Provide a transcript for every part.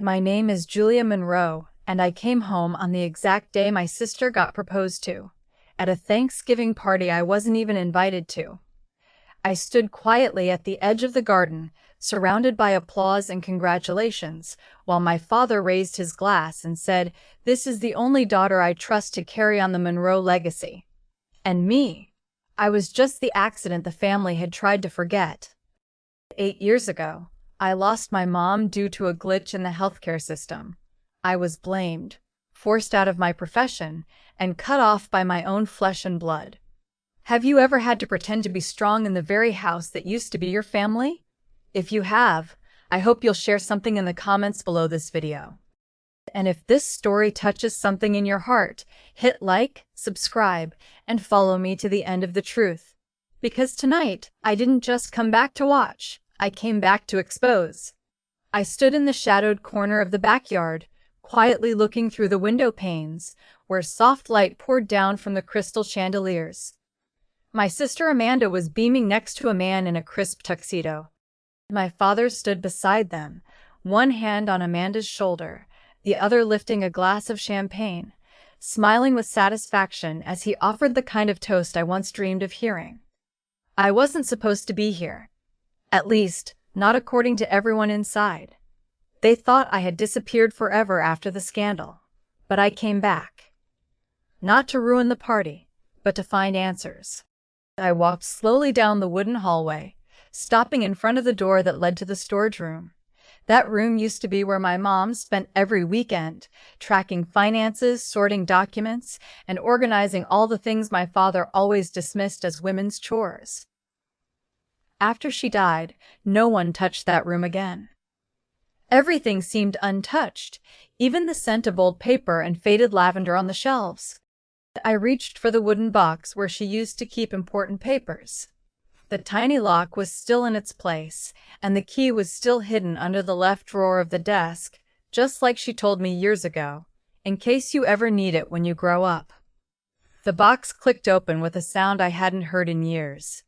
My name is Julia Monroe, and I came home on the exact day my sister got proposed to, at a Thanksgiving party I wasn't even invited to. I stood quietly at the edge of the garden, surrounded by applause and congratulations, while my father raised his glass and said, "This is the only daughter I trust to carry on the Monroe legacy." And me, I was just the accident the family had tried to forget. 8 years ago, I lost my mom due to a glitch in the healthcare system. I was blamed, forced out of my profession, and cut off by my own flesh and blood. Have you ever had to pretend to be strong in the very house that used to be your family? If you have, I hope you'll share something in the comments below this video. And if this story touches something in your heart, hit like, subscribe, and follow me to the end of the truth. Because tonight, I didn't just come back to watch, I came back to expose. I stood in the shadowed corner of the backyard, quietly looking through the window panes, where soft light poured down from the crystal chandeliers. My sister Amanda was beaming next to a man in a crisp tuxedo. My father stood beside them, one hand on Amanda's shoulder, the other lifting a glass of champagne, smiling with satisfaction as he offered the kind of toast I once dreamed of hearing. I wasn't supposed to be here. At least, not according to everyone inside. They thought I had disappeared forever after the scandal. But I came back. Not to ruin the party, but to find answers. I walked slowly down the wooden hallway, stopping in front of the door that led to the storage room. That room used to be where my mom spent every weekend, tracking finances, sorting documents, and organizing all the things my father always dismissed as women's chores. After she died, no one touched that room again. Everything seemed untouched, even the scent of old paper and faded lavender on the shelves. I reached for the wooden box where she used to keep important papers. The tiny lock was still in its place, and the key was still hidden under the left drawer of the desk, just like she told me years ago, in case you ever need it when you grow up. The box clicked open with a sound I hadn't heard in years.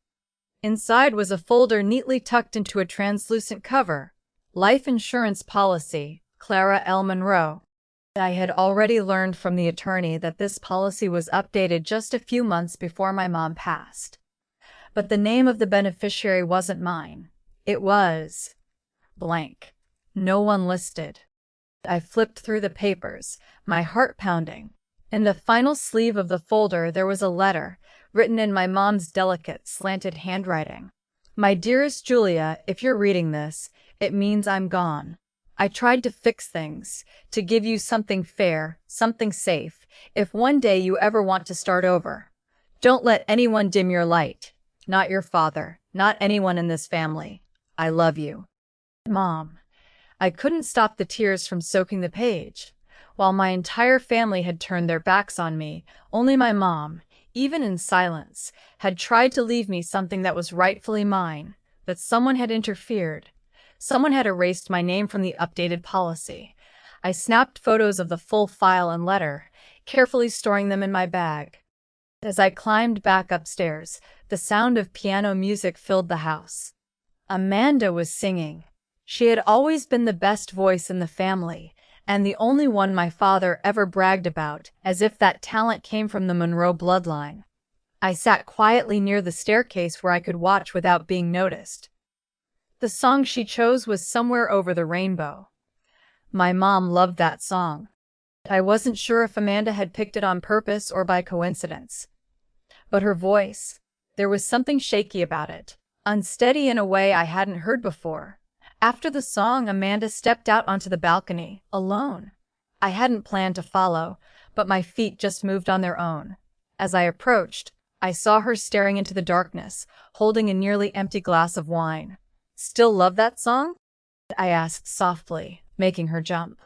Inside was a folder neatly tucked into a translucent cover. Life insurance policy, Clara L. Monroe. I had already learned from the attorney that this policy was updated just a few months before my mom passed. But the name of the beneficiary wasn't mine. It was blank. No one listed. I flipped through the papers, my heart pounding. In the final sleeve of the folder there was a letter, written in my mom's delicate, slanted handwriting. "My dearest Julia, if you're reading this, it means I'm gone. I tried to fix things, to give you something fair, something safe, if one day you ever want to start over. Don't let anyone dim your light. Not your father, not anyone in this family. I love you." Mom. I couldn't stop the tears from soaking the page. While my entire family had turned their backs on me, only my mom, even in silence, had tried to leave me something that was rightfully mine, that someone had interfered. Someone had erased my name from the updated policy. I snapped photos of the full file and letter, carefully storing them in my bag. As I climbed back upstairs, the sound of piano music filled the house. Amanda was singing. She had always been the best voice in the family, and the only one my father ever bragged about, as if that talent came from the Monroe bloodline. I sat quietly near the staircase where I could watch without being noticed. The song she chose was "Somewhere Over the Rainbow." My mom loved that song. I wasn't sure if Amanda had picked it on purpose or by coincidence. But her voice, there was something shaky about it, unsteady in a way I hadn't heard before. After the song, Amanda stepped out onto the balcony, alone. I hadn't planned to follow, but my feet just moved on their own. As I approached, I saw her staring into the darkness, holding a nearly empty glass of wine. "Still love that song?" I asked softly, making her jump.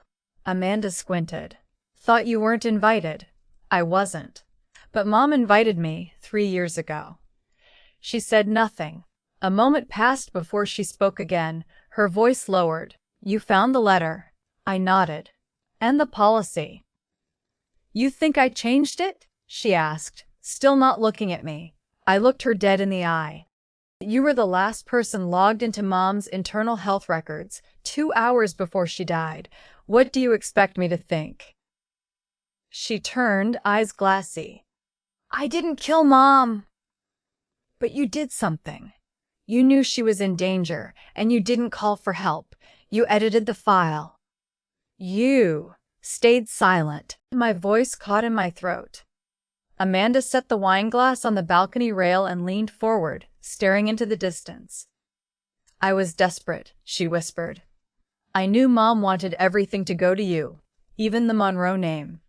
Amanda squinted. "Thought you weren't invited." I wasn't. But Mom invited me 3 years ago. She said nothing. A moment passed before she spoke again, her voice lowered. "You found the letter?" I nodded. "And the policy?" "You think I changed it?" she asked, still not looking at me. I looked her dead in the eye. "You were the last person logged into Mom's internal health records, 2 hours before she died, What do you expect me to think? She turned, eyes glassy. I didn't kill Mom. But you did something. You knew she was in danger, and you didn't call for help. You edited the file. You stayed silent. My voice caught in my throat. Amanda set the wine glass on the balcony rail and leaned forward, staring into the distance. I was desperate, she whispered. I knew Mom wanted everything to go to you, even the Monroe name.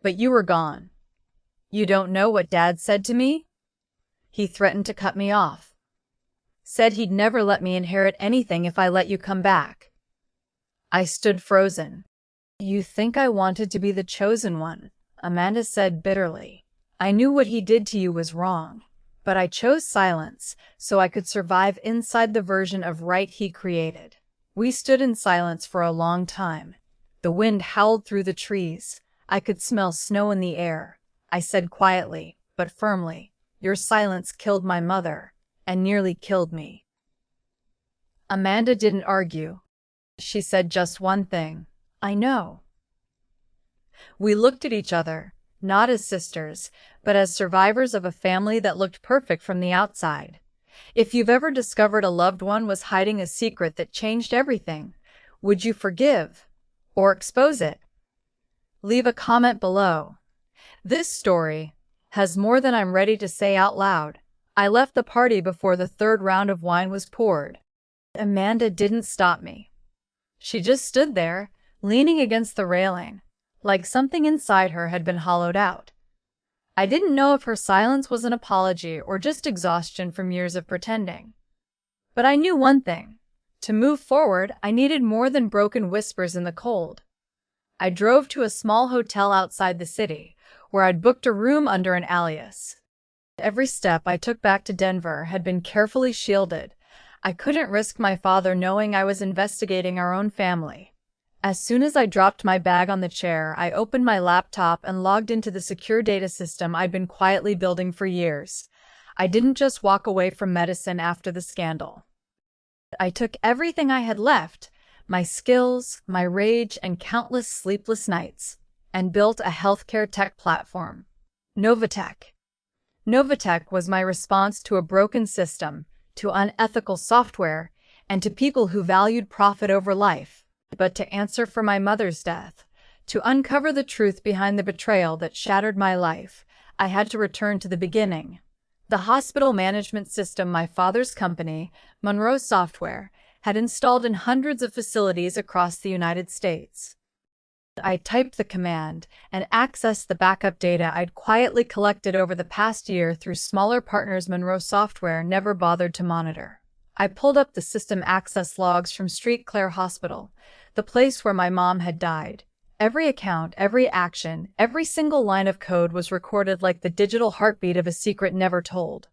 But you were gone. You don't know what Dad said to me? He threatened to cut me off. Said he'd never let me inherit anything if I let you come back. I stood frozen. You think I wanted to be the chosen one, Amanda said bitterly. I knew what he did to you was wrong, but I chose silence so I could survive inside the version of right he created. We stood in silence for a long time. The wind howled through the trees. I could smell snow in the air. I said quietly, but firmly, your silence killed my mother, and nearly killed me. Amanda didn't argue. She said just one thing. I know. We looked at each other, not as sisters, but as survivors of a family that looked perfect from the outside. If you've ever discovered a loved one was hiding a secret that changed everything, would you forgive or expose it? Leave a comment below. This story has more than I'm ready to say out loud. I left the party before the third round of wine was poured. Amanda didn't stop me. She just stood there, leaning against the railing, like something inside her had been hollowed out. I didn't know if her silence was an apology or just exhaustion from years of pretending. But I knew one thing. To move forward, I needed more than broken whispers in the cold. I drove to a small hotel outside the city, where I'd booked a room under an alias. Every step I took back to Denver had been carefully shielded. I couldn't risk my father knowing I was investigating our own family. As soon as I dropped my bag on the chair, I opened my laptop and logged into the secure data system I'd been quietly building for years. I didn't just walk away from medicine after the scandal. I took everything I had left, my skills, my rage, and countless sleepless nights, and built a healthcare tech platform. Novatech. Novatech was my response to a broken system, to unethical software, and to people who valued profit over life. But to answer for my mother's death, to uncover the truth behind the betrayal that shattered my life, I had to return to the beginning. The hospital management system my father's company, Monroe Software, had installed in hundreds of facilities across the United States. I typed the command and accessed the backup data I'd quietly collected over the past year through smaller partners Monroe Software never bothered to monitor. I pulled up the system access logs from Street Clare Hospital, the place where my mom had died. Every account, every action, every single line of code was recorded like the digital heartbeat of a secret never told.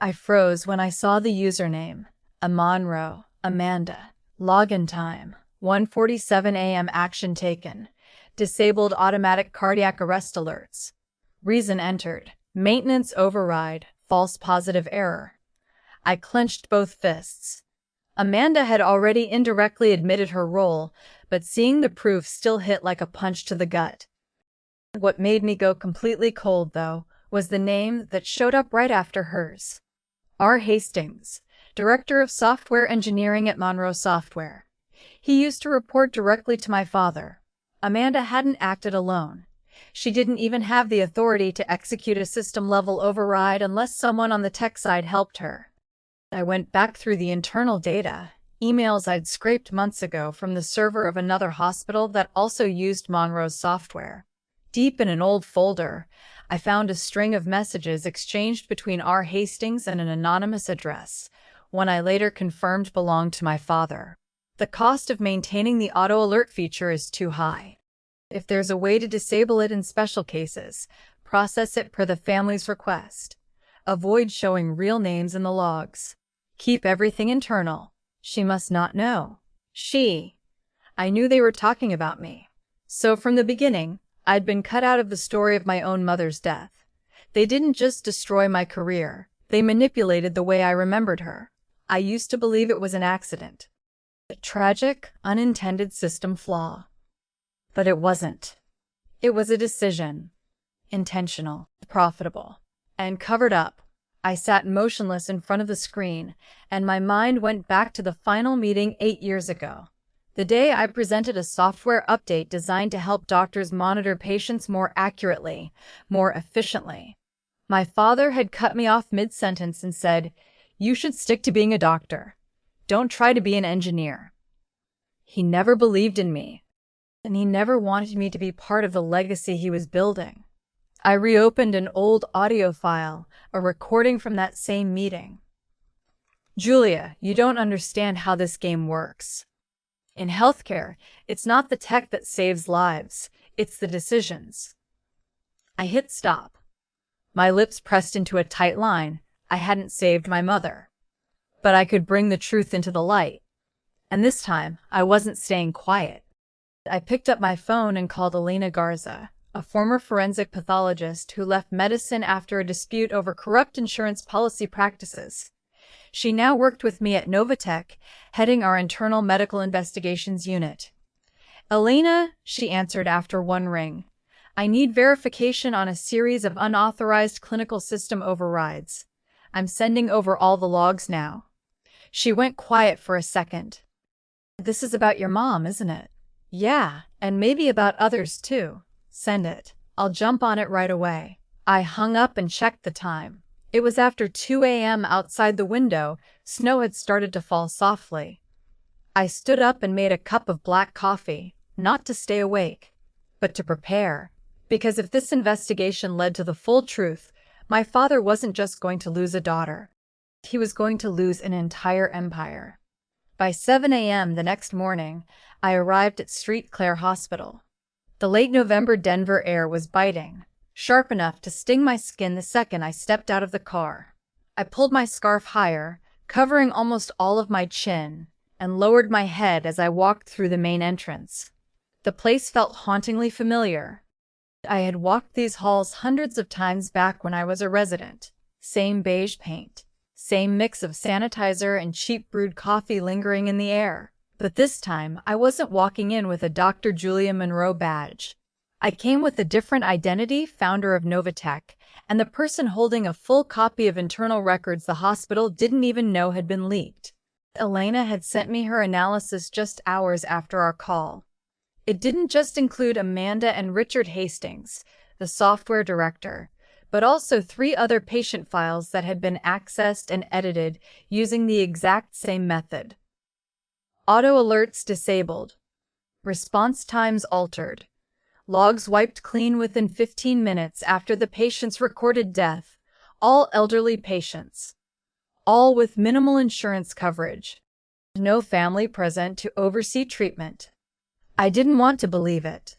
I froze when I saw the username. Monroe, Amanda. Login time, 1:47 a.m. Action taken. Disabled automatic cardiac arrest alerts. Reason entered. Maintenance override. False positive error. I clenched both fists. Amanda had already indirectly admitted her role, but seeing the proof still hit like a punch to the gut. What made me go completely cold, though, was the name that showed up right after hers. R. Hastings, Director of Software Engineering at Monroe Software. He used to report directly to my father. Amanda hadn't acted alone. She didn't even have the authority to execute a system-level override unless someone on the tech side helped her. I went back through the internal data, emails I'd scraped months ago from the server of another hospital that also used Monroe's software. Deep in an old folder, I found a string of messages exchanged between R. Hastings and an anonymous address, one I later confirmed belonged to my father. The cost of maintaining the auto alert feature is too high. If there's a way to disable it in special cases, process it per the family's request. Avoid showing real names in the logs. Keep everything internal. She must not know. I knew they were talking about me. So from the beginning, I'd been cut out of the story of my own mother's death. They didn't just destroy my career, they manipulated the way I remembered her. I used to believe it was an accident. A tragic, unintended system flaw. But it wasn't. It was a decision. Intentional, profitable, and covered up. I sat motionless in front of the screen, and my mind went back to the final meeting 8 years ago. The day I presented a software update designed to help doctors monitor patients more accurately, more efficiently. My father had cut me off mid-sentence and said, "You should stick to being a doctor. Don't try to be an engineer." He never believed in me, and he never wanted me to be part of the legacy he was building. I reopened an old audio file, a recording from that same meeting. "Julia, you don't understand how this game works. In healthcare, it's not the tech that saves lives, it's the decisions." I hit stop. My lips pressed into a tight line. I hadn't saved my mother. But I could bring the truth into the light. And this time, I wasn't staying quiet. I picked up my phone and called Elena Garza, a former forensic pathologist who left medicine after a dispute over corrupt insurance policy practices. She now worked with me at Novatech, heading our internal medical investigations unit. "Elena," she answered after one ring, "I need verification on a series of unauthorized clinical system overrides. I'm sending over all the logs now." She went quiet for a second. "This is about your mom, isn't it?" "Yeah, and maybe about others too." "Send it. I'll jump on it right away." I hung up and checked the time. It was after 2 a.m. outside the window. Snow had started to fall softly. I stood up and made a cup of black coffee, not to stay awake, but to prepare. Because if this investigation led to the full truth, my father wasn't just going to lose a daughter. He was going to lose an entire empire. By 7 a.m. the next morning, I arrived at St. Clair Hospital. The late November Denver air was biting, sharp enough to sting my skin the second I stepped out of the car. I pulled my scarf higher, covering almost all of my chin, and lowered my head as I walked through the main entrance. The place felt hauntingly familiar. I had walked these halls hundreds of times back when I was a resident. Same beige paint, same mix of sanitizer and cheap brewed coffee lingering in the air. But this time, I wasn't walking in with a Dr. Julia Monroe badge. I came with a different identity, founder of Novatech, and the person holding a full copy of internal records the hospital didn't even know had been leaked. Elena had sent me her analysis just hours after our call. It didn't just include Amanda and Richard Hastings, the software director, but also 3 other patient files that had been accessed and edited using the exact same method. Auto alerts disabled. Response times altered. Logs wiped clean within 15 minutes after the patient's recorded death. All elderly patients. All with minimal insurance coverage. No family present to oversee treatment. I didn't want to believe it.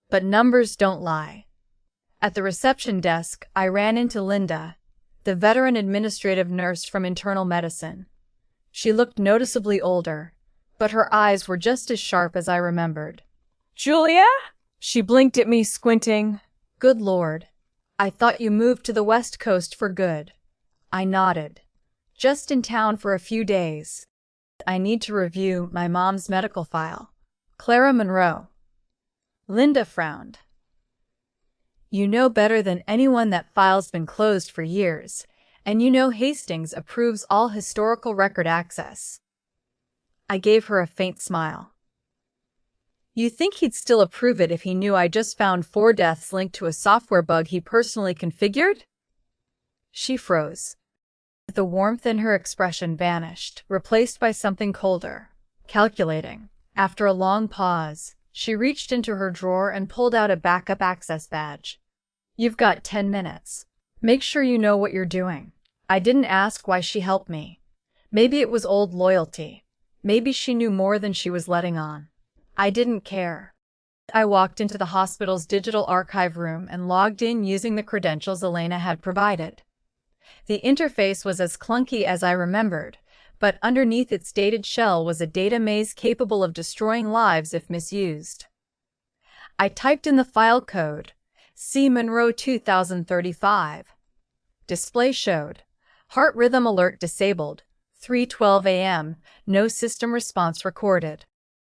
But numbers don't lie. At the reception desk, I ran into Linda, the veteran administrative nurse from internal medicine. She looked noticeably older, but her eyes were just as sharp as I remembered. "Julia?" She blinked at me, squinting. "Good Lord. I thought you moved to the West Coast for good." I nodded. "Just in town for a few days. I need to review my mom's medical file." "Clara Monroe." Linda frowned. "You know better than anyone that file's been closed for years, and you know Hastings approves all historical record access." I gave her a faint smile. "You think he'd still approve it if he knew I just found 4 deaths linked to a software bug he personally configured?" She froze. The warmth in her expression vanished, replaced by something colder, calculating. After a long pause, she reached into her drawer and pulled out a backup access badge. "You've got 10 minutes. Make sure you know what you're doing." I didn't ask why she helped me. Maybe it was old loyalty. Maybe she knew more than she was letting on. I didn't care. I walked into the hospital's digital archive room and logged in using the credentials Elena had provided. The interface was as clunky as I remembered, but underneath its dated shell was a data maze capable of destroying lives if misused. I typed in the file code, C Monroe 2035. Display showed, heart rhythm alert disabled, 3:12 a.m., no system response recorded.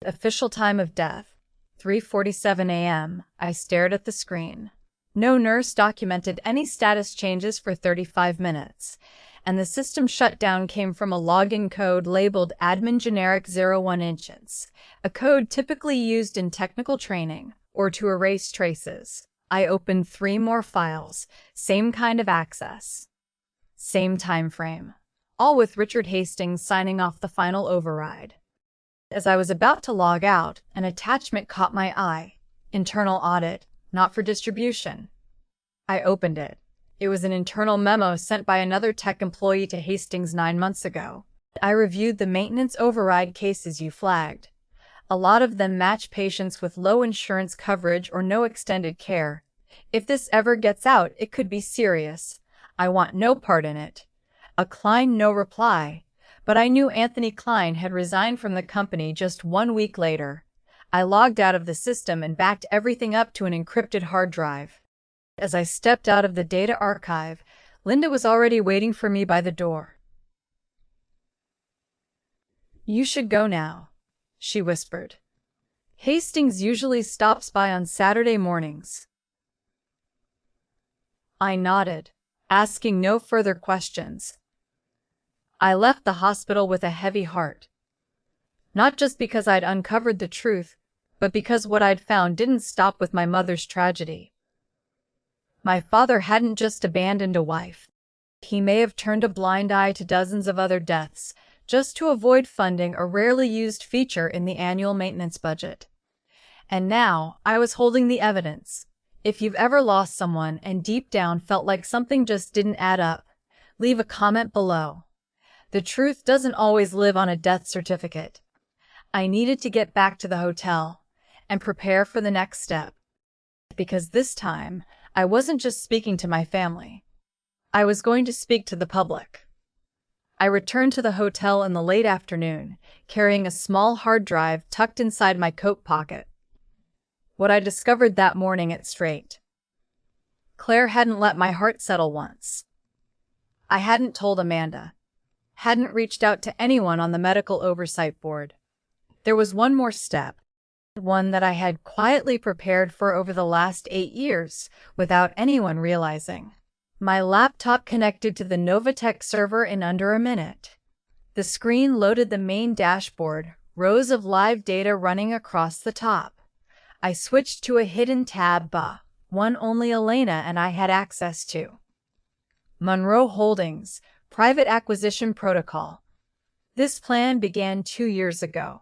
Official time of death, 3:47 a.m. I stared at the screen. No nurse documented any status changes for 35 minutes, and the system shutdown came from a login code labeled admin generic 01 inches, a code typically used in technical training or to erase traces. I opened 3 more files, same kind of access, same time frame, all with Richard Hastings signing off the final override. As I was about to log out, an attachment caught my eye. Internal audit, not for distribution. I opened it. It was an internal memo sent by another tech employee to Hastings 9 months ago. I reviewed the maintenance override cases you flagged. A lot of them match patients with low insurance coverage or no extended care. If this ever gets out, it could be serious. I want no part in it. A Klein no reply. But I knew Anthony Klein had resigned from the company just 1 week later. I logged out of the system and backed everything up to an encrypted hard drive. As I stepped out of the data archive, Linda was already waiting for me by the door. "You should go now," she whispered. "Hastings usually stops by on Saturday mornings." I nodded, asking no further questions. I left the hospital with a heavy heart. Not just because I'd uncovered the truth, but because what I'd found didn't stop with my mother's tragedy. My father hadn't just abandoned a wife. He may have turned a blind eye to dozens of other deaths, just to avoid funding a rarely used feature in the annual maintenance budget. And now, I was holding the evidence. If you've ever lost someone and deep down felt like something just didn't add up, leave a comment below. The truth doesn't always live on a death certificate. I needed to get back to the hotel and prepare for the next step. Because this time, I wasn't just speaking to my family. I was going to speak to the public. I returned to the hotel in the late afternoon, carrying a small hard drive tucked inside my coat pocket. What I discovered that morning at Straight. Claire hadn't let my heart settle once. I hadn't told Amanda. Hadn't reached out to anyone on the medical oversight board. There was one more step, one that I had quietly prepared for over the last 8 years, without anyone realizing. My laptop connected to the Novatech server in under a minute. The screen loaded the main dashboard, rows of live data running across the top. I switched to a hidden tab, one only Elena and I had access to. Monroe Holdings, Private Acquisition Protocol. This plan began 2 years ago,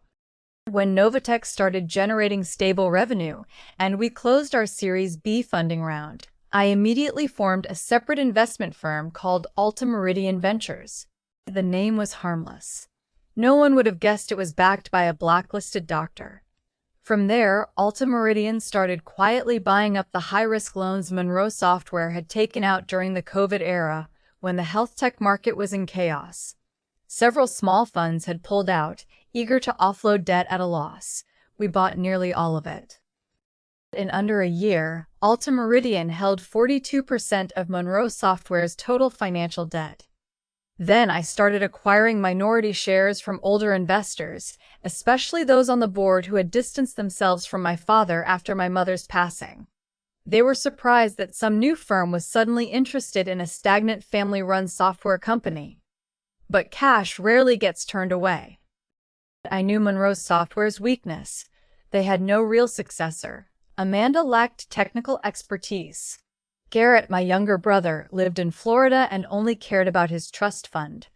when Novatech started generating stable revenue, and we closed our Series B funding round. I immediately formed a separate investment firm called Alta Meridian Ventures. The name was harmless. No one would have guessed it was backed by a blacklisted doctor. From there, Alta Meridian started quietly buying up the high-risk loans Monroe Software had taken out during the COVID era, when the health tech market was in chaos. Several small funds had pulled out, eager to offload debt at a loss. We bought nearly all of it. In under a year, Alta Meridian held 42% of Monroe Software's total financial debt. Then I started acquiring minority shares from older investors, especially those on the board who had distanced themselves from my father after my mother's passing. They were surprised that some new firm was suddenly interested in a stagnant family-run software company. But cash rarely gets turned away. I knew Monroe Software's weakness. They had no real successor. Amanda lacked technical expertise. Garrett, my younger brother, lived in Florida and only cared about his trust fund.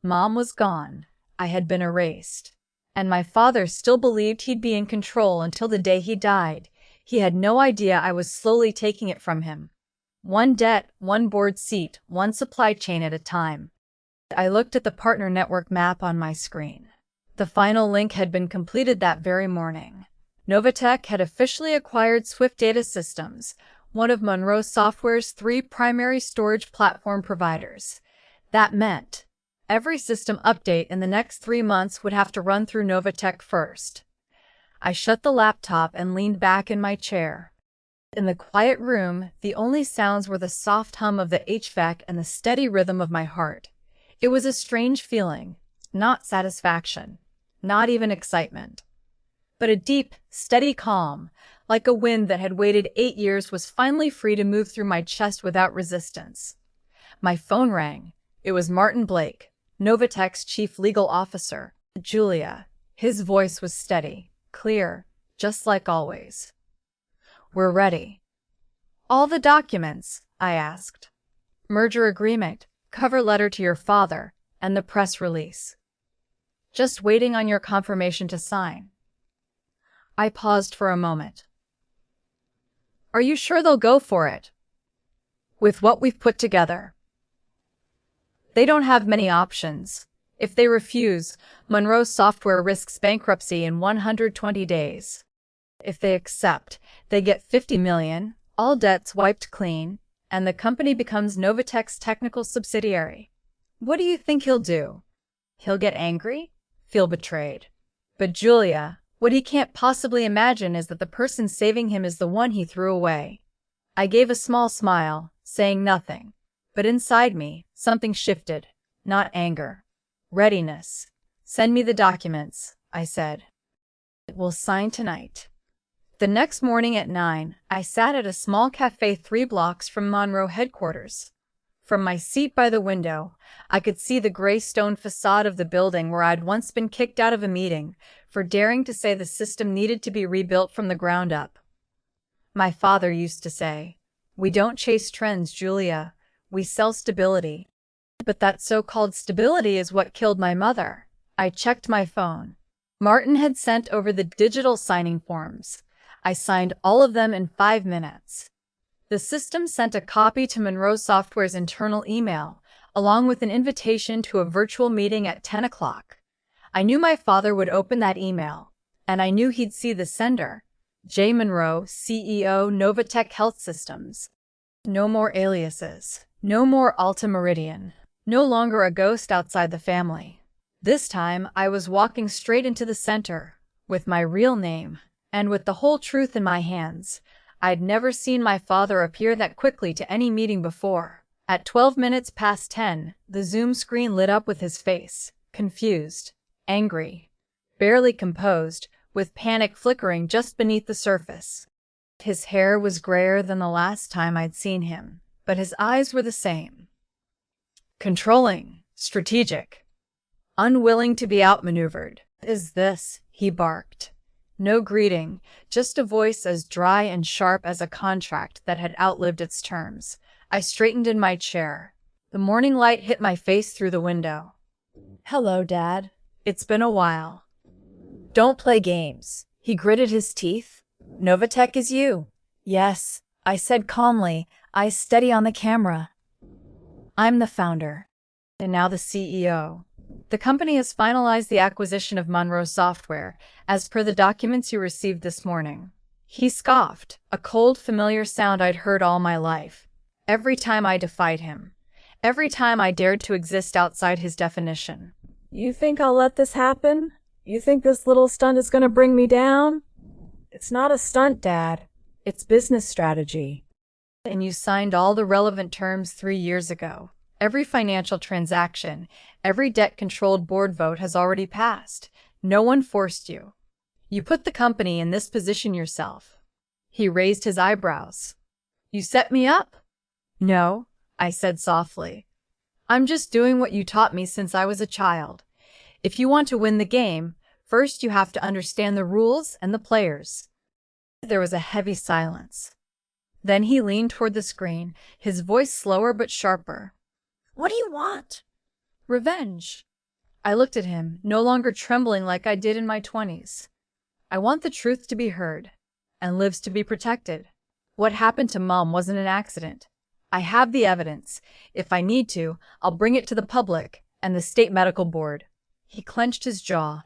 Mom was gone. I had been erased. And my father still believed he'd be in control until the day he died. He had no idea I was slowly taking it from him. One debt, one board seat, one supply chain at a time. I looked at the partner network map on my screen. The final link had been completed that very morning. Novatech had officially acquired Swift Data Systems, one of Monroe Software's 3 primary storage platform providers. That meant every system update in the next 3 months would have to run through Novatech first. I shut the laptop and leaned back in my chair. In the quiet room, the only sounds were the soft hum of the HVAC and the steady rhythm of my heart. It was a strange feeling, not satisfaction, not even excitement, but a deep, steady calm, like a wind that had waited 8 years, was finally free to move through my chest without resistance. My phone rang. It was Martin Blake, Novatech's chief legal officer. Julia. His voice was steady, clear, just like always. "We're ready." "All the documents?" I asked. "Merger agreement, cover letter to your father, and the press release. Just waiting on your confirmation to sign." I paused for a moment. "Are you sure they'll go for it? With what we've put together?" "They don't have many options. If they refuse, Monroe Software risks bankruptcy in 120 days. If they accept, they get $50 million, all debts wiped clean, and the company becomes Novatech's technical subsidiary. What do you think he'll do? He'll get angry? Feel betrayed. But Julia, what he can't possibly imagine is that the person saving him is the one he threw away." I gave a small smile, saying nothing. But inside me, something shifted. Not anger. Readiness. "Send me the documents," I said. "We'll sign tonight." The next morning at 9, I sat at a small cafe 3 blocks from Monroe headquarters. From my seat by the window, I could see the gray stone facade of the building where I'd once been kicked out of a meeting for daring to say the system needed to be rebuilt from the ground up. My father used to say, "We don't chase trends, Julia. We sell stability." But that so-called stability is what killed my mother. I checked my phone. Martin had sent over the digital signing forms. I signed all of them in 5 minutes. The system sent a copy to Monroe Software's internal email, along with an invitation to a virtual meeting at 10 o'clock. I knew my father would open that email, and I knew he'd see the sender, J. Monroe, CEO, Novatech Health Systems. No more aliases. No more Alta Meridian. No longer a ghost outside the family. This time, I was walking straight into the center, with my real name, and with the whole truth in my hands. I'd never seen my father appear that quickly to any meeting before. At 12 minutes past 10, the Zoom screen lit up with his face, confused, angry, barely composed, with panic flickering just beneath the surface. His hair was grayer than the last time I'd seen him, but his eyes were the same. Controlling, strategic, unwilling to be outmaneuvered. "Is this?" he barked. No greeting, just a voice as dry and sharp as a contract that had outlived its terms. I straightened in my chair. The morning light hit my face through the window. "Hello, Dad. It's been a while." "Don't play games." He gritted his teeth. "Novatech is you." "Yes," I said calmly, eyes steady on the camera. "I'm the founder. And now the CEO. The company has finalized the acquisition of Monroe Software, as per the documents you received this morning." He scoffed, a cold, familiar sound I'd heard all my life. Every time I defied him. Every time I dared to exist outside his definition. "You think I'll let this happen? You think this little stunt is gonna bring me down?" "It's not a stunt, Dad. It's business strategy." "And you signed all the relevant terms 3 years ago. Every financial transaction, every debt-controlled board vote has already passed. No one forced you. You put the company in this position yourself." He raised his eyebrows. "You set me up?" "No," I said softly. "I'm just doing what you taught me since I was a child. If you want to win the game, first you have to understand the rules and the players." There was a heavy silence. Then he leaned toward the screen, his voice slower but sharper. "What do you want?" "Revenge." I looked at him, no longer trembling like I did in my 20s. "I want the truth to be heard, and Liv's to be protected. What happened to Mom wasn't an accident. I have the evidence. If I need to, I'll bring it to the public and the state medical board." He clenched his jaw.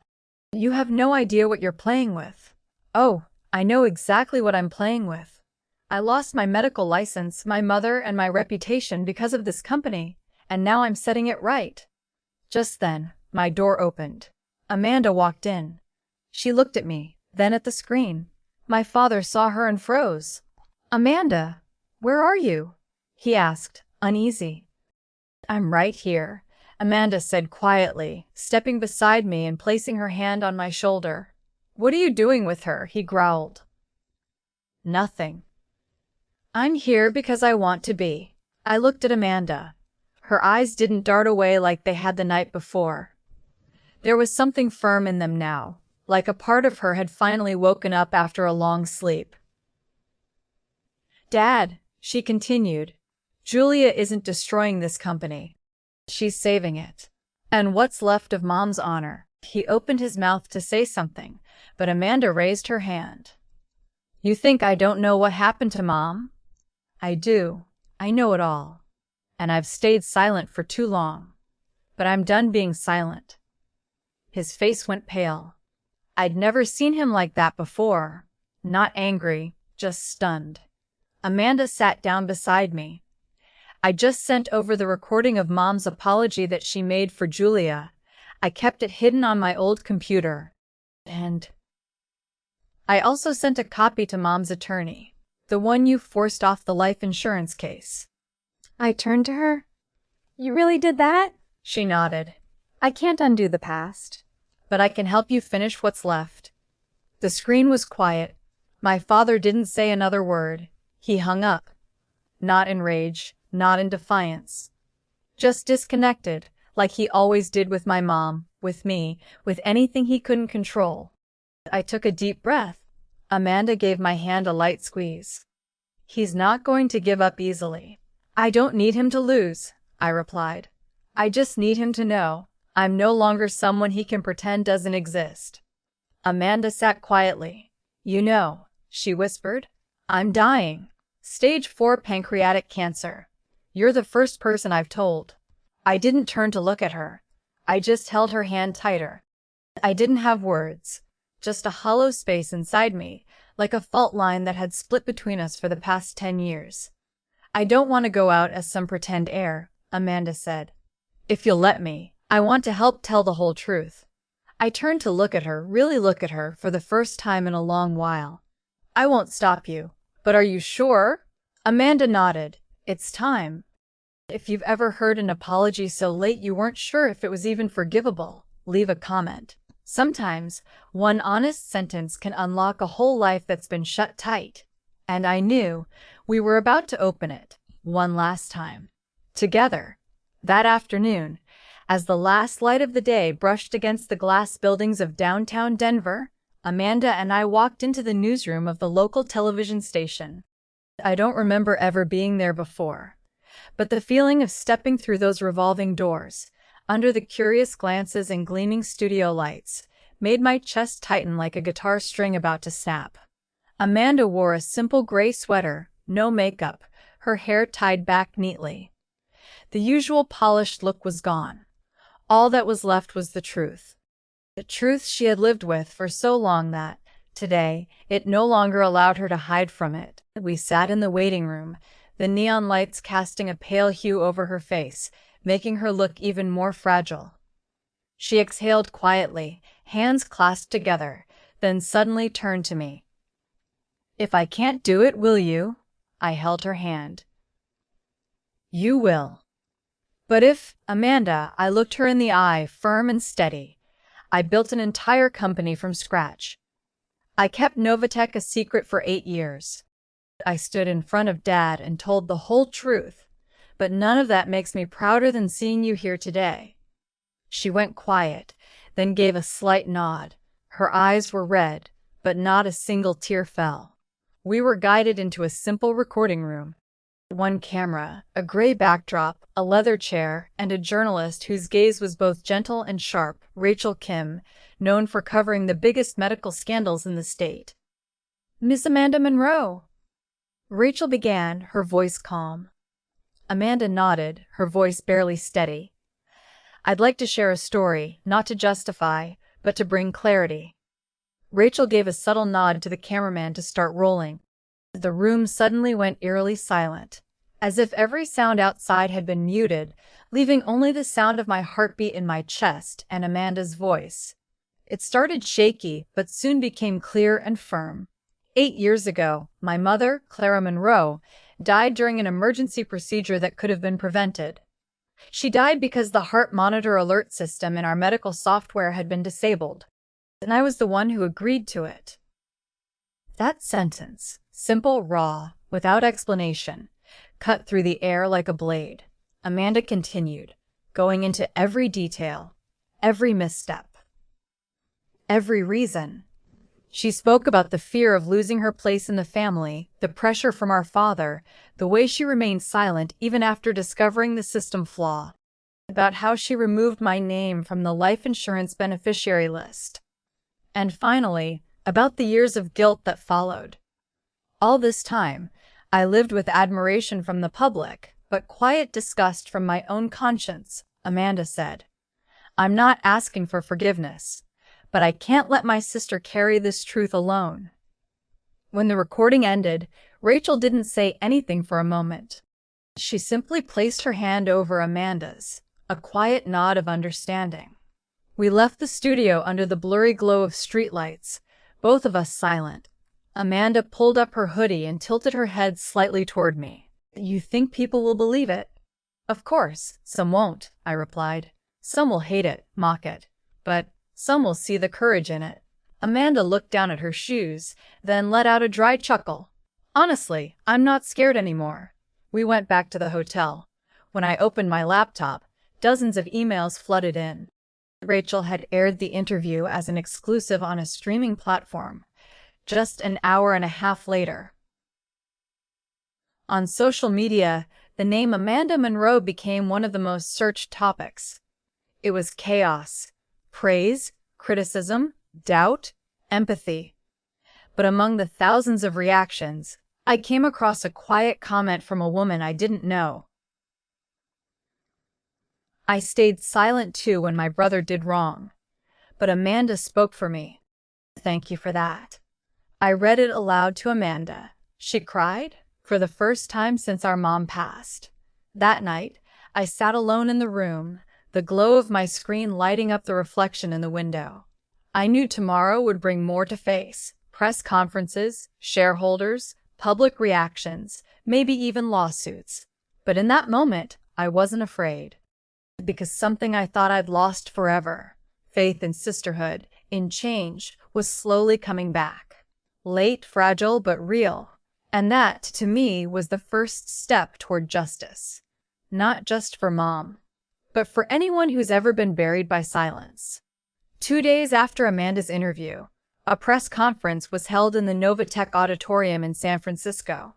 "You have no idea what you're playing with." "Oh, I know exactly what I'm playing with. I lost my medical license, my mother, and my reputation because of this company, and now I'm setting it right." Just then, my door opened. Amanda walked in. She looked at me, then at the screen. My father saw her and froze. "Amanda, where are you?" he asked, uneasy. "I'm right here," Amanda said quietly, stepping beside me and placing her hand on my shoulder. "What are you doing with her?" he growled. "Nothing. I'm here because I want to be." I looked at Amanda. Her eyes didn't dart away like they had the night before. There was something firm in them now, like a part of her had finally woken up after a long sleep. "Dad," she continued, "Julia isn't destroying this company. She's saving it. And what's left of Mom's honor." He opened his mouth to say something, but Amanda raised her hand. "You think I don't know what happened to Mom? I do. I know it all. And I've stayed silent for too long. But I'm done being silent." His face went pale. I'd never seen him like that before. Not angry, just stunned. Amanda sat down beside me. "I just sent over the recording of Mom's apology that she made for Julia. I kept it hidden on my old computer. And I also sent a copy to Mom's attorney, the one you forced off the life insurance case." I turned to her. "You really did that?" She nodded. "I can't undo the past, but I can help you finish what's left." The screen was quiet. My father didn't say another word. He hung up. Not in rage, not in defiance. Just disconnected, like he always did with my mom, with me, with anything he couldn't control. I took a deep breath. Amanda gave my hand a light squeeze. "He's not going to give up easily." "I don't need him to lose," I replied. "I just need him to know I'm no longer someone he can pretend doesn't exist." Amanda sat quietly. "You know," she whispered, "I'm dying. Stage 4 pancreatic cancer. You're the first person I've told." I didn't turn to look at her. I just held her hand tighter. I didn't have words, just a hollow space inside me, like a fault line that had split between us for the past 10 years. "I don't want to go out as some pretend heir," Amanda said. "If you'll let me, I want to help tell the whole truth." I turned to look at her, really look at her, for the first time in a long while. "I won't stop you, but are you sure?" Amanda nodded. "It's time. If you've ever heard an apology so late you weren't sure if it was even forgivable, leave a comment. Sometimes, one honest sentence can unlock a whole life that's been shut tight." And I knew we were about to open it, one last time. Together. That afternoon, as the last light of the day brushed against the glass buildings of downtown Denver, Amanda and I walked into the newsroom of the local television station. I don't remember ever being there before, but the feeling of stepping through those revolving doors, under the curious glances and gleaming studio lights, made my chest tighten like a guitar string about to snap. Amanda wore a simple gray sweater, no makeup, her hair tied back neatly. The usual polished look was gone. All that was left was the truth. The truth she had lived with for so long that, today, it no longer allowed her to hide from it. We sat in the waiting room, the neon lights casting a pale hue over her face, making her look even more fragile. She exhaled quietly, hands clasped together, then suddenly turned to me. "If I can't do it, will you?" I held her hand. "You will." "But if, Amanda," I looked her in the eye, firm and steady. "I built an entire company from scratch. I kept Novatech a secret for 8 years. I stood in front of Dad and told the whole truth. But none of that makes me prouder than seeing you here today." She went quiet, then gave a slight nod. Her eyes were red, but not a single tear fell. We were guided into a simple recording room. One camera, a gray backdrop, a leather chair, and a journalist whose gaze was both gentle and sharp, Rachel Kim, known for covering the biggest medical scandals in the state. "Miss Amanda Monroe," Rachel began, her voice calm. Amanda nodded, her voice barely steady. "I'd like to share a story, not to justify, but to bring clarity." Rachel gave a subtle nod to the cameraman to start rolling. The room suddenly went eerily silent, as if every sound outside had been muted, leaving only the sound of my heartbeat in my chest and Amanda's voice. It started shaky, but soon became clear and firm. 8 years ago, my mother, Clara Monroe, died during an emergency procedure that could have been prevented. She died because the heart monitor alert system in our medical software had been disabled. and I was the one who agreed to it. That sentence, simple, raw, without explanation, cut through the air like a blade. Amanda continued, going into every detail, every misstep, every reason. She spoke about the fear of losing her place in the family, the pressure from our father, the way she remained silent even after discovering the system flaw, about how she removed my name from the life insurance beneficiary list, and finally, about the years of guilt that followed. All this time, I lived with admiration from the public, but quiet disgust from my own conscience, Amanda said. I'm not asking for forgiveness, but I can't let my sister carry this truth alone. When the recording ended, Rachel didn't say anything for a moment. She simply placed her hand over Amanda's, a quiet nod of understanding. We left the studio under the blurry glow of streetlights, both of us silent. Amanda pulled up her hoodie and tilted her head slightly toward me. You think people will believe it? Of course, some won't, I replied. Some will hate it, mock it, but some will see the courage in it. Amanda looked down at her shoes, then let out a dry chuckle. Honestly, I'm not scared anymore. We went back to the hotel. When I opened my laptop, dozens of emails flooded in. Rachel had aired the interview as an exclusive on a streaming platform, just an hour and a half later. On social media, the name Amanda Monroe became one of the most searched topics. It was chaos, praise, criticism, doubt, empathy. But among the thousands of reactions, I came across a quiet comment from a woman I didn't know. I stayed silent too when my brother did wrong, but Amanda spoke for me. Thank you for that. I read it aloud to Amanda. She cried, for the first time since our mom passed. That night, I sat alone in the room, the glow of my screen lighting up the reflection in the window. I knew tomorrow would bring more to face: press conferences, shareholders, public reactions, maybe even lawsuits. But in that moment, I wasn't afraid. Because something I thought I'd lost forever, faith in sisterhood, in change, was slowly coming back. Late, fragile, but real. And that, to me, was the first step toward justice. Not just for Mom, but for anyone who's ever been buried by silence. 2 days after Amanda's interview, a press conference was held in the Novatech Auditorium in San Francisco.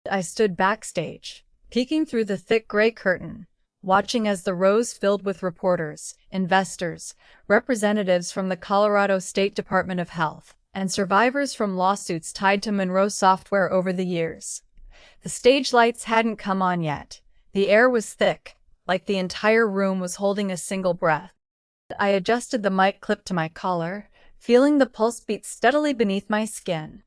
I stood backstage, peeking through the thick gray curtain, watching as the rows filled with reporters, investors, representatives from the Colorado State Department of Health, and survivors from lawsuits tied to Monroe Software over the years. The stage lights hadn't come on yet. The air was thick, like the entire room was holding a single breath. I adjusted the mic clip to my collar, feeling the pulse beat steadily beneath my skin.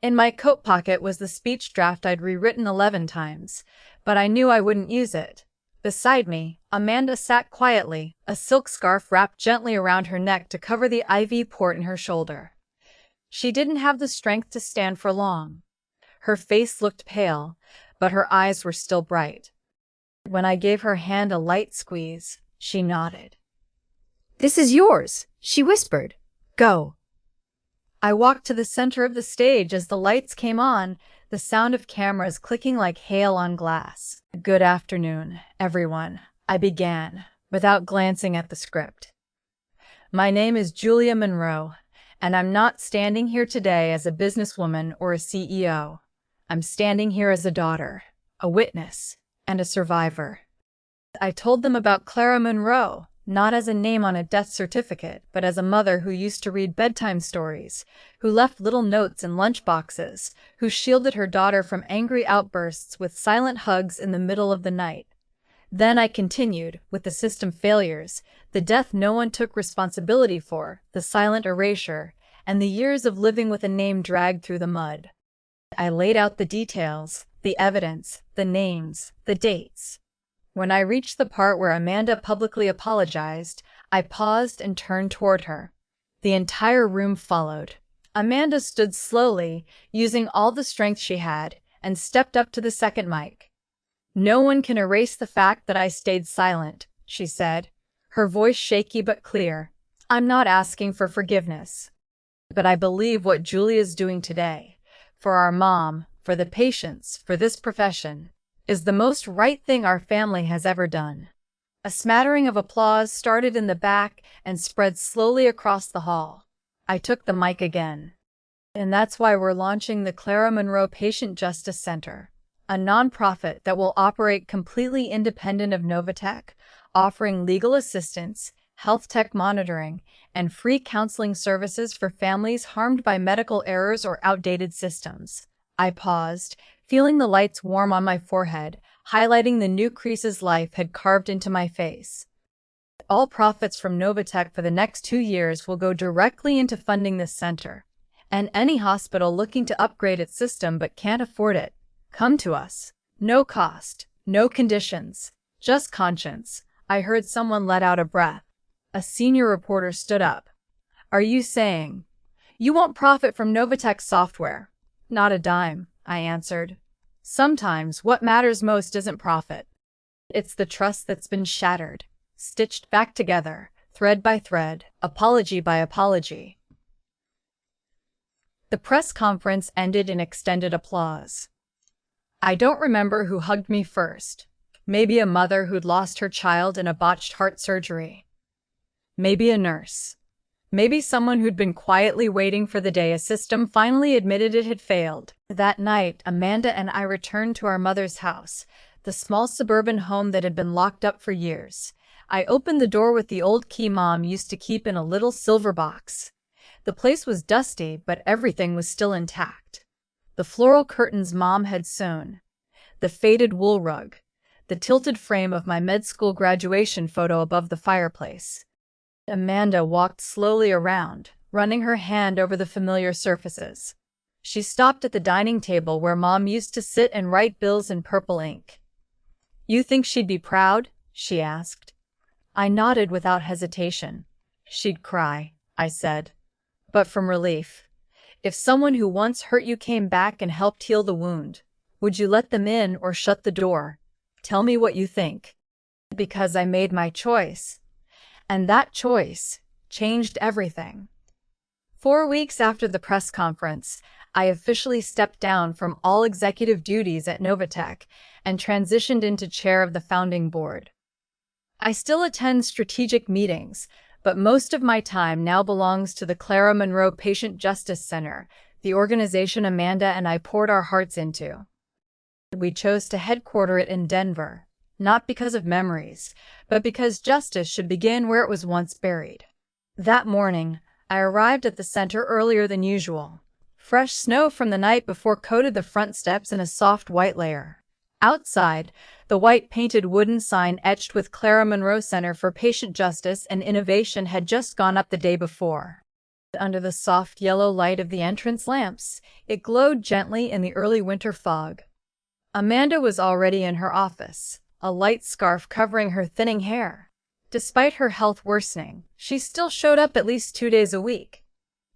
In my coat pocket was the speech draft I'd rewritten 11 times, but I knew I wouldn't use it. Beside me, Amanda sat quietly, a silk scarf wrapped gently around her neck to cover the IV port in her shoulder. She didn't have the strength to stand for long. Her face looked pale, but her eyes were still bright. When I gave her hand a light squeeze, she nodded. "This is yours," she whispered. "Go." I walked to the center of the stage as the lights came on, the sound of cameras clicking like hail on glass. "Good afternoon, everyone," I began, without glancing at the script. "My name is Julia Monroe, and I'm not standing here today as a businesswoman or a CEO. I'm standing here as a daughter, a witness, and a survivor." I told them about Clara Monroe, not as a name on a death certificate, but as a mother who used to read bedtime stories, who left little notes in lunchboxes, who shielded her daughter from angry outbursts with silent hugs in the middle of the night. Then I continued, with the system failures, the death no one took responsibility for, the silent erasure, and the years of living with a name dragged through the mud. I laid out the details, the evidence, the names, the dates. When I reached the part where Amanda publicly apologized, I paused and turned toward her. The entire room followed. Amanda stood slowly, using all the strength she had, and stepped up to the second mic. "No one can erase the fact that I stayed silent," she said, her voice shaky but clear. I'm not asking for forgiveness, but I believe what Julie is doing today, for our mom, for the patients, for this profession, is the most right thing our family has ever done. A smattering of applause started in the back and spread slowly across the hall. I took the mic again. And that's why we're launching the Clara Monroe Patient Justice Center, a nonprofit that will operate completely independent of Novatech, offering legal assistance, health tech monitoring, and free counseling services for families harmed by medical errors or outdated systems. I paused, feeling the lights warm on my forehead, highlighting the new creases life had carved into my face. All profits from Novatech for the next 2 years will go directly into funding this center. And any hospital looking to upgrade its system but can't afford it, come to us. No cost, no conditions, just conscience. I heard someone let out a breath. A senior reporter stood up. Are you saying you won't profit from Novatech's software? Not a dime, I answered. Sometimes what matters most isn't profit. It's the trust that's been shattered, stitched back together, thread by thread, apology by apology. The press conference ended in extended applause. I don't remember who hugged me first. Maybe a mother who'd lost her child in a botched heart surgery. Maybe a nurse. Maybe someone who'd been quietly waiting for the day a system finally admitted it had failed. That night, Amanda and I returned to our mother's house, the small suburban home that had been locked up for years. I opened the door with the old key Mom used to keep in a little silver box. The place was dusty, but everything was still intact. The floral curtains Mom had sewn, the faded wool rug, the tilted frame of my med school graduation photo above the fireplace. Amanda walked slowly around, running her hand over the familiar surfaces. She stopped at the dining table where Mom used to sit and write bills in purple ink. You think she'd be proud? She asked. I nodded without hesitation. She'd cry, I said. But from relief. If someone who once hurt you came back and helped heal the wound, would you let them in or shut the door? Tell me what you think. Because I made my choice. And that choice changed everything. 4 weeks after the press conference, I officially stepped down from all executive duties at Novatech and transitioned into chair of the founding board. I still attend strategic meetings, but most of my time now belongs to the Clara Monroe Patient Justice Center, the organization Amanda and I poured our hearts into. We chose to headquarter it in Denver, not because of memories, but because justice should begin where it was once buried. That morning, I arrived at the center earlier than usual. Fresh snow from the night before coated the front steps in a soft white layer. Outside, the white-painted wooden sign etched with Clara Monroe Center for Patient Justice and Innovation had just gone up the day before. Under the soft yellow light of the entrance lamps, it glowed gently in the early winter fog. Amanda was already in her office, a light scarf covering her thinning hair. Despite her health worsening, she still showed up at least 2 days a week.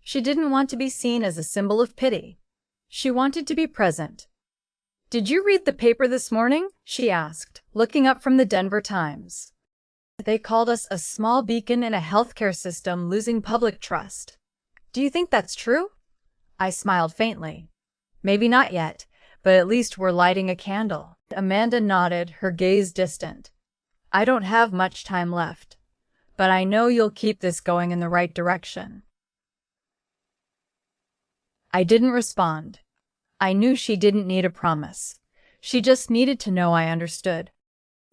She didn't want to be seen as a symbol of pity. She wanted to be present. Did you read the paper this morning? She asked, looking up from the Denver Times. They called us a small beacon in a healthcare system losing public trust. Do you think that's true? I smiled faintly. Maybe not yet, but at least we're lighting a candle. Amanda nodded, her gaze distant. I don't have much time left, but I know you'll keep this going in the right direction. I didn't respond. I knew she didn't need a promise. She just needed to know I understood.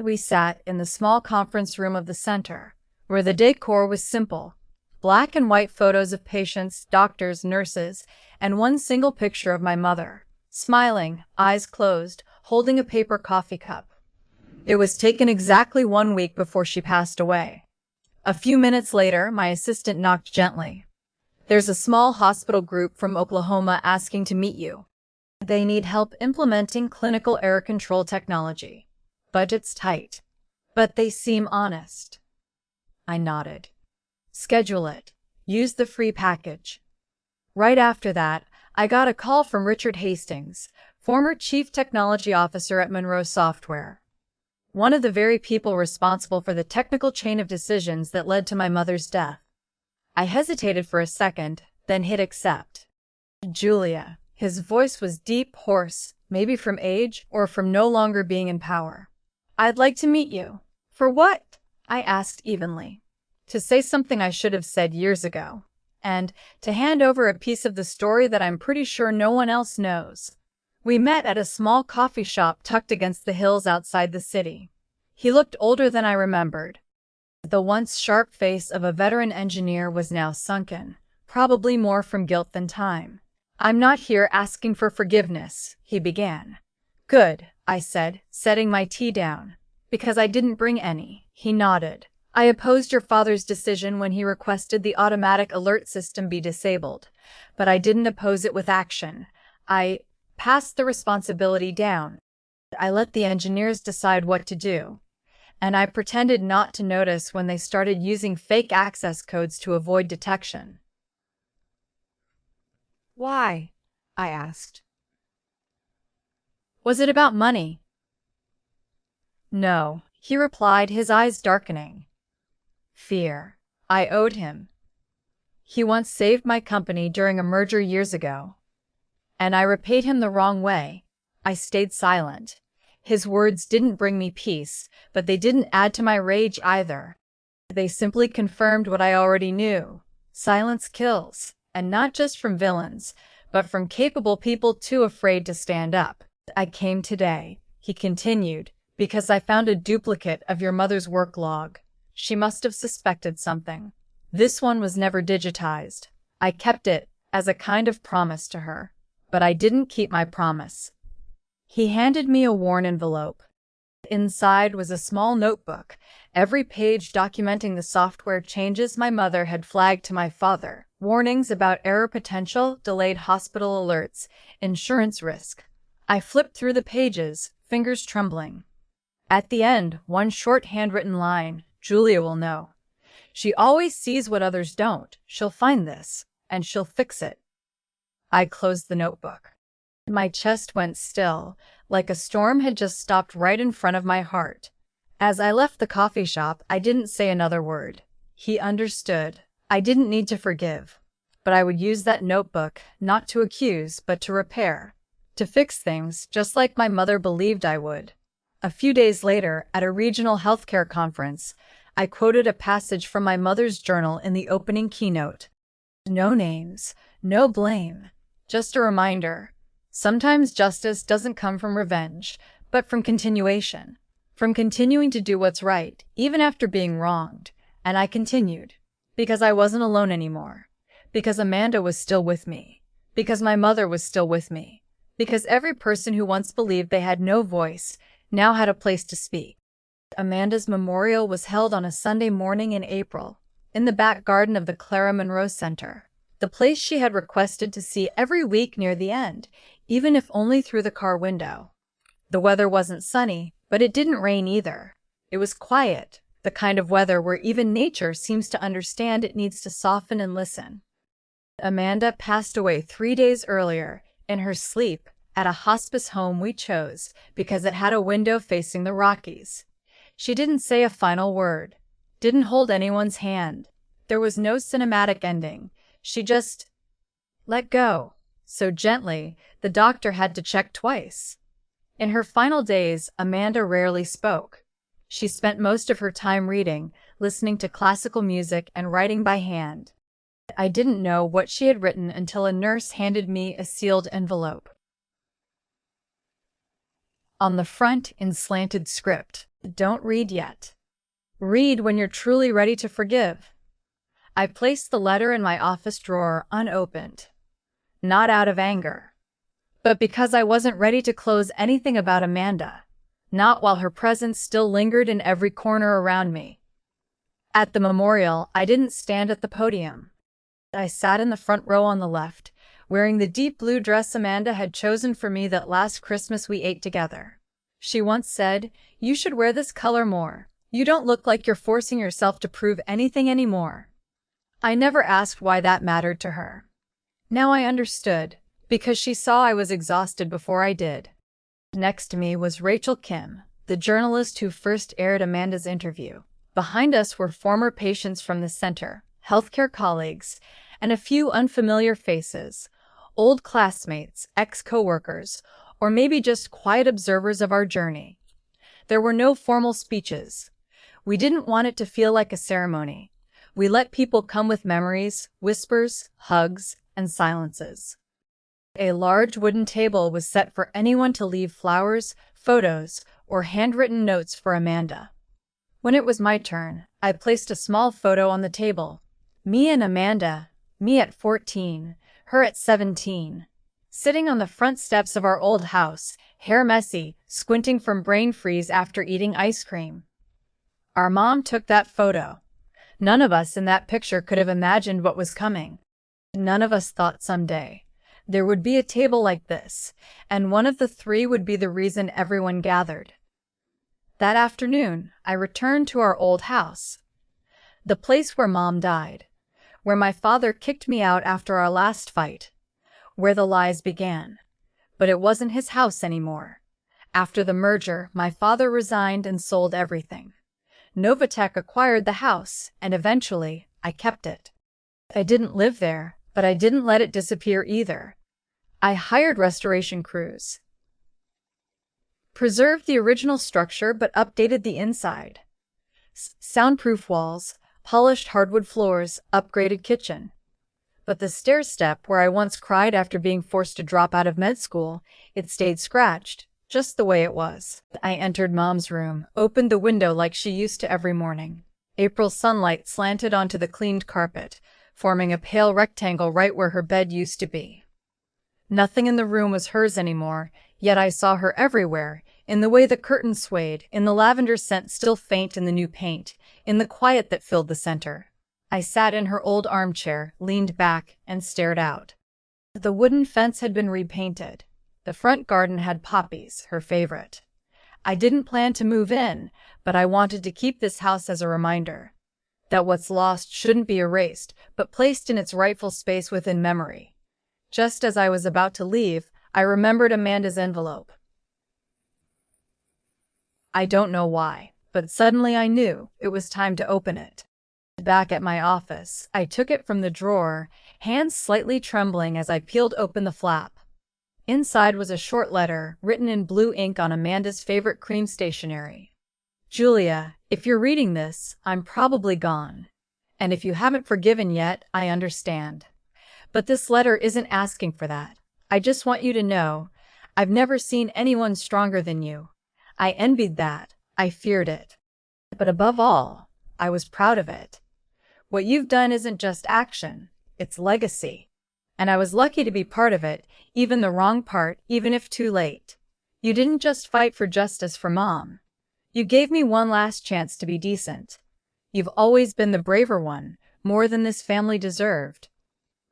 We sat in the small conference room of the center, where the decor was simple. Black and white photos of patients, doctors, nurses, and one single picture of my mother, smiling, eyes closed, holding a paper coffee cup. It was taken exactly 1 week before she passed away. A few minutes later, my assistant knocked gently. There's a small hospital group from Oklahoma asking to meet you. They need help implementing clinical error control technology. Budget's tight, but they seem honest. I nodded. Schedule it. Use the free package. Right after that, I got a call from Richard Hastings, former Chief Technology Officer at Monroe Software. One of the very people responsible for the technical chain of decisions that led to my mother's death. I hesitated for a second, then hit accept. Julia. His voice was deep, hoarse, maybe from age or from no longer being in power. I'd like to meet you. For what? I asked evenly. To say something I should have said years ago. And to hand over a piece of the story that I'm pretty sure no one else knows. We met at a small coffee shop tucked against the hills outside the city. He looked older than I remembered. The once sharp face of a veteran engineer was now sunken, probably more from guilt than time. I'm not here asking for forgiveness, he began. Good, I said, setting my tea down. Because I didn't bring any, he nodded. I opposed your father's decision when he requested the automatic alert system be disabled, but I didn't oppose it with action. I passed the responsibility down. I let the engineers decide what to do, and I pretended not to notice when they started using fake access codes to avoid detection. Why? I asked. Was it about money? No, he replied, his eyes darkening. Fear. I owed him. He once saved my company during a merger years ago, and I repaid him the wrong way. I stayed silent. His words didn't bring me peace, but they didn't add to my rage either. They simply confirmed what I already knew. Silence kills. And not just from villains, but from capable people too afraid to stand up. I came today, he continued, because I found a duplicate of your mother's work log. She must have suspected something. This one was never digitized. I kept it as a kind of promise to her, but I didn't keep my promise. He handed me a worn envelope. Inside was a small notebook, every page documenting the software changes my mother had flagged to my father. Warnings about error potential, delayed hospital alerts, insurance risk. I flipped through the pages, fingers trembling. At the end, one short handwritten line, Julia will know. She always sees what others don't. She'll find this, and she'll fix it. I closed the notebook. My chest went still, like a storm had just stopped right in front of my heart. As I left the coffee shop, I didn't say another word. He understood. I didn't need to forgive, but I would use that notebook, not to accuse, but to repair, to fix things just like my mother believed I would. A few days later, at a regional healthcare conference, I quoted a passage from my mother's journal in the opening keynote. No names, no blame, just a reminder. Sometimes justice doesn't come from revenge, but from continuation, from continuing to do what's right, even after being wronged. And I continued. Because I wasn't alone anymore. Because Amanda was still with me. Because my mother was still with me. Because every person who once believed they had no voice now had a place to speak. Amanda's memorial was held on a Sunday morning in April, in the back garden of the Monroe Center, the place she had requested to see every week near the end, even if only through the car window. The weather wasn't sunny, but it didn't rain either. It was quiet. The kind of weather where even nature seems to understand it needs to soften and listen. Amanda passed away 3 days earlier, in her sleep, at a hospice home we chose because it had a window facing the Rockies. She didn't say a final word, didn't hold anyone's hand. There was no cinematic ending. She just let go, so gently, the doctor had to check twice. In her final days, Amanda rarely spoke. She spent most of her time reading, listening to classical music, and writing by hand. I didn't know what she had written until a nurse handed me a sealed envelope. On the front, in slanted script, "Don't read yet. Read when you're truly ready to forgive." I placed the letter in my office drawer unopened. Not out of anger, but because I wasn't ready to close anything about Amanda. Not while her presence still lingered in every corner around me. At the memorial, I didn't stand at the podium. I sat in the front row on the left, wearing the deep blue dress Amanda had chosen for me that last Christmas we ate together. She once said, "You should wear this color more. You don't look like you're forcing yourself to prove anything anymore." I never asked why that mattered to her. Now I understood, because she saw I was exhausted before I did. Next to me was Rachel Kim, the journalist who first aired Amanda's interview. Behind us were former patients from the center, healthcare colleagues, and a few unfamiliar faces, old classmates, ex-coworkers, or maybe just quiet observers of our journey. There were no formal speeches. We didn't want it to feel like a ceremony. We let people come with memories, whispers, hugs, and silences. A large wooden table was set for anyone to leave flowers, photos, or handwritten notes for Amanda. When it was my turn, I placed a small photo on the table. Me and Amanda, me at 14, her at 17. Sitting on the front steps of our old house, hair messy, squinting from brain freeze after eating ice cream. Our mom took that photo. None of us in that picture could have imagined what was coming. None of us thought someday there would be a table like this, and one of the three would be the reason everyone gathered. That afternoon, I returned to our old house, the place where Mom died, where my father kicked me out after our last fight, where the lies began. But it wasn't his house anymore. After the merger, my father resigned and sold everything. Novatech acquired the house, and eventually, I kept it. I didn't live there, but I didn't let it disappear either. I hired restoration crews, preserved the original structure but updated the inside. Soundproof walls, polished hardwood floors, upgraded kitchen. But the stair step where I once cried after being forced to drop out of med school, it stayed scratched, just the way it was. I entered Mom's room, opened the window like she used to every morning. April sunlight slanted onto the cleaned carpet, forming a pale rectangle right where her bed used to be. Nothing in the room was hers anymore, yet I saw her everywhere, in the way the curtains swayed, in the lavender scent still faint in the new paint, in the quiet that filled the center. I sat in her old armchair, leaned back, and stared out. The wooden fence had been repainted. The front garden had poppies, her favorite. I didn't plan to move in, but I wanted to keep this house as a reminder that what's lost shouldn't be erased, but placed in its rightful space within memory. Just as I was about to leave, I remembered Amanda's envelope. I don't know why, but suddenly I knew it was time to open it. Back at my office, I took it from the drawer, hands slightly trembling as I peeled open the flap. Inside was a short letter, written in blue ink on Amanda's favorite cream stationery. Julia, if you're reading this, I'm probably gone. And if you haven't forgiven yet, I understand. But this letter isn't asking for that. I just want you to know, I've never seen anyone stronger than you. I envied that. I feared it. But above all, I was proud of it. What you've done isn't just action, it's legacy. And I was lucky to be part of it, even the wrong part, even if too late. You didn't just fight for justice for Mom. You gave me one last chance to be decent. You've always been the braver one, more than this family deserved.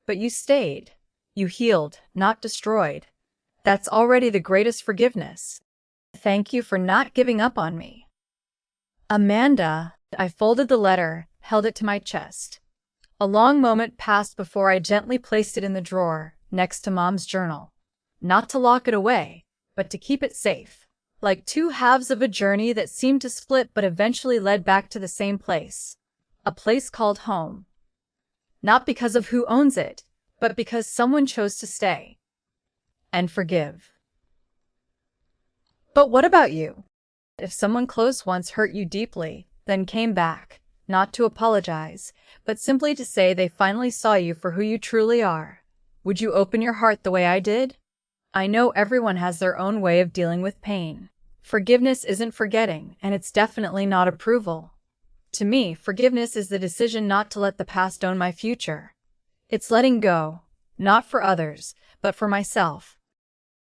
But you stayed. You healed, not destroyed. That's already the greatest forgiveness. Thank you for not giving up on me. Amanda, I folded the letter, held it to my chest. A long moment passed before I gently placed it in the drawer, next to Mom's journal. Not to lock it away, but to keep it safe. Like two halves of a journey that seemed to split but eventually led back to the same place. A place called home. Not because of who owns it, but because someone chose to stay. And forgive. But what about you? If someone close once hurt you deeply, then came back, not to apologize, but simply to say they finally saw you for who you truly are, would you open your heart the way I did? I know everyone has their own way of dealing with pain. Forgiveness isn't forgetting, and it's definitely not approval. To me, forgiveness is the decision not to let the past own my future. It's letting go, not for others, but for myself.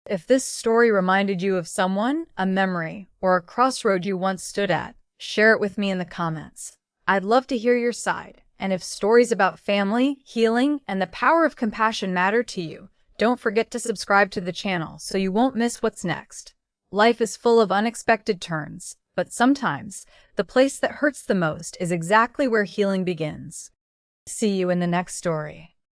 If this story reminded you of someone, a memory, or a crossroad you once stood at, share it with me in the comments. I'd love to hear your side, and if stories about family, healing, and the power of compassion matter to you, don't forget to subscribe to the channel so you won't miss what's next. Life is full of unexpected turns, but sometimes, the place that hurts the most is exactly where healing begins. See you in the next story.